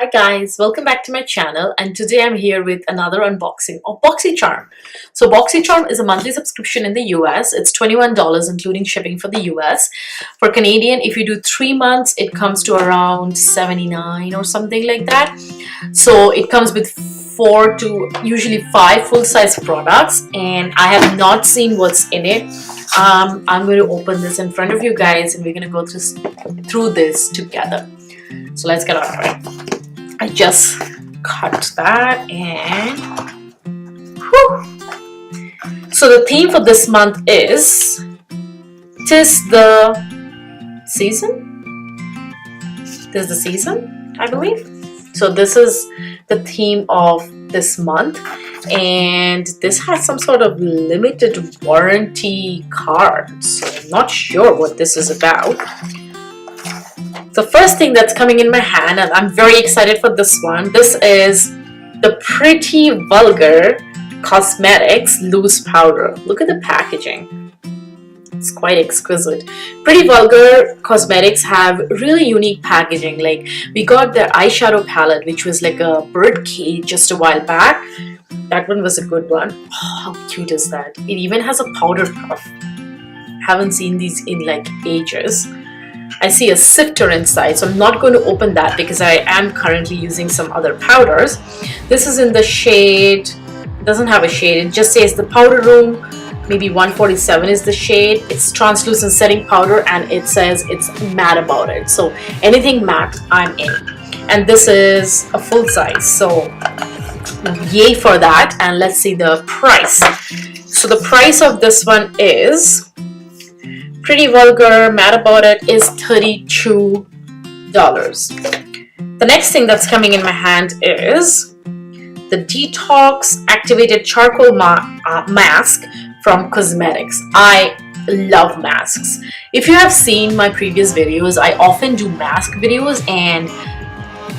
Hi guys, welcome back to my channel, and today I'm here with another unboxing of Boxycharm. So Boxycharm is a monthly subscription in the US. It's $21 including shipping for the US. For Canadian, if you do 3 months, it comes to around 79 or something like that. So it comes with 4 to usually 5 full-size products, and I have not seen what's in it. I'm going to open this in front of you guys and we're going to go through this together. So let's get on it. I just cut that and whew. So the theme for this month is "'Tis the Season." "'Tis the Season," I believe. So this is the theme of this month, and this has some sort of limited warranty card. So I'm not sure what this is about. The first thing that's coming in my hand, and I'm very excited for this one, this is the Pretty Vulgar Cosmetics Loose Powder. Look at the packaging. It's quite exquisite. Pretty Vulgar Cosmetics have really unique packaging. Like, we got their eyeshadow palette, which was like a bird cage just a while back. That one was a good one. Oh, how cute is that? It even has a powder puff. Haven't seen these in like ages. I see a sifter inside, so I'm not going to open that because I am currently using some other powders. This is in the shade, doesn't have a shade, it just says the powder room, maybe 147 is the shade. It's translucent setting powder and it says it's matte about it. So anything matte, I'm in. And this is a full size, so yay for that. And let's see the price. So the price of this one is Pretty Vulgar Matte About It is $32. The next thing that's coming in my hand is the Detox Activated Charcoal Mask from Cosmetics. I love masks. If you have seen my previous videos, I often do mask videos, and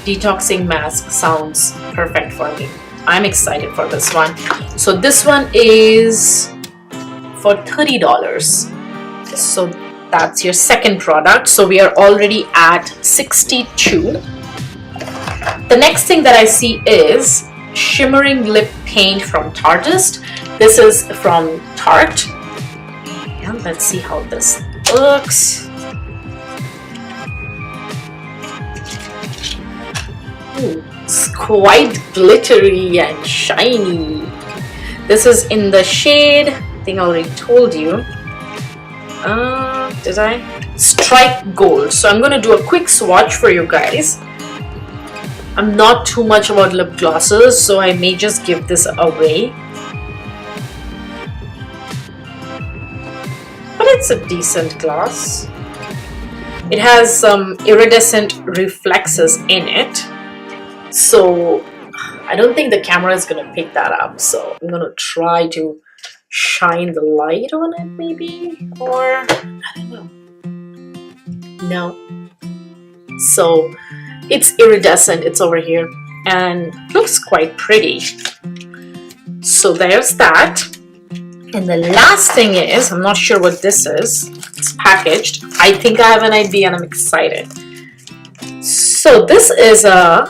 detoxing mask sounds perfect for me. I'm excited for this one. So this one is for $30. So that's your second product. So we are already at 62. The next thing that I see is Shimmering Lip Paint from Tartist. This is from Tarte. And let's see how this looks. Ooh, it's quite glittery and shiny. This is in the shade, I think I already told you. Did I? Strike Gold. So I'm going to do a quick swatch for you guys. I'm not too much about lip glosses, so I may just give this away. But it's a decent gloss. It has some iridescent reflexes in it. So I don't think the camera is going to pick that up. So I'm going to try to shine the light on it, maybe, or I don't know. No. So it's iridescent, it's over here, and looks quite pretty. So there's that. And the last thing is, I'm not sure what this is. It's packaged. I think I have an idea and I'm excited. So this is a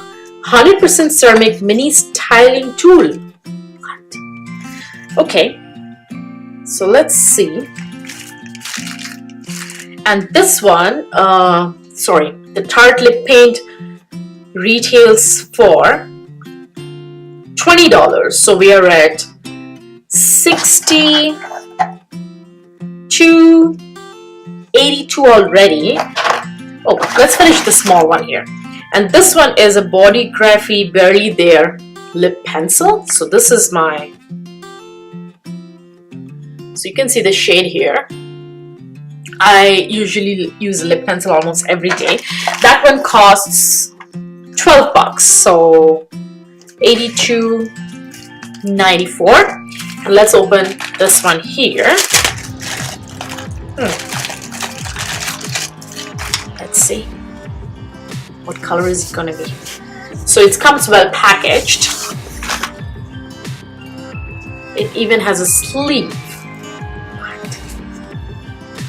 100% ceramic mini styling tool. What? Okay. So let's see. And this one, the Tarte Lip Paint retails for $20. So we are at 82 already. Oh, let's finish the small one here. And this one is a Bodygraphy Barely There lip pencil. So this is my, so you can see the shade here. I usually use a lip pencil almost every day. That one costs $12, so $82.94. And let's open this one here. Let's see. What color is it gonna be? So it comes well packaged. It even has a sleeve.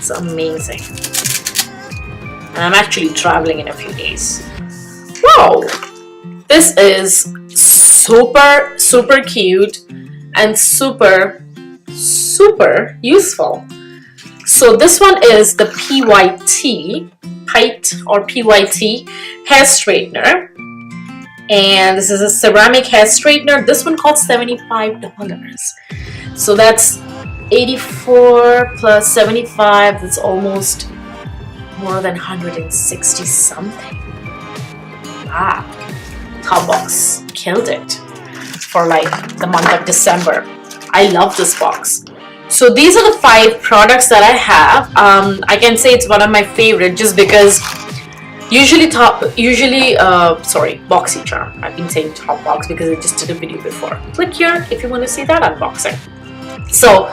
It's amazing. And I'm actually traveling in a few days. Wow! This is super, super cute and super, super useful. So this one is the PYT hair straightener. And this is a ceramic hair straightener. This one costs $75. So that's 84 plus 75. That's almost more than 160 something. Ah, Box killed it for like the month of December. I love this box. So these are the 5 products that I have. I can say it's one of my favorite just because Boxycharm. I've been saying Top Box because I just did a video before. Click here if you want to see that unboxing. So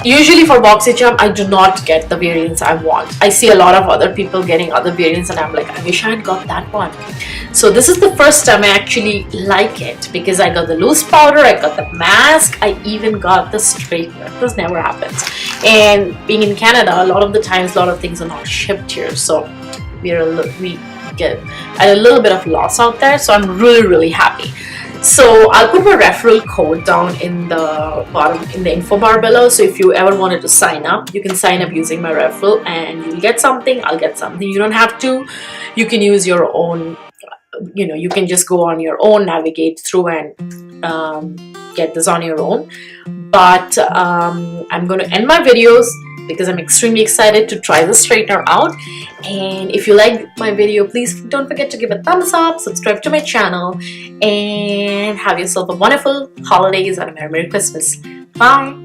usually for Boxycharm, I do not get the variants I want. I see a lot of other people getting other variants and I'm like, I wish I had got that one. So this is the first time I actually like it because I got the loose powder, I got the mask, I even got the straightener. This never happens. And being in Canada, a lot of the times, a lot of things are not shipped here. So we get a little bit of loss out there. So I'm really, really happy. So I'll put my referral code down in the bottom in the info bar below. So if you ever wanted to sign up, you can sign up using my referral and you'll get something, I'll get something. You don't have to. You can use your own, you can just go on your own, navigate through and get this on your own. But I'm going to end my videos because I'm extremely excited to try the straightener out. And if you like my video, please don't forget to give a thumbs up, subscribe to my channel, and have yourself a wonderful holidays and a Merry Christmas. Bye!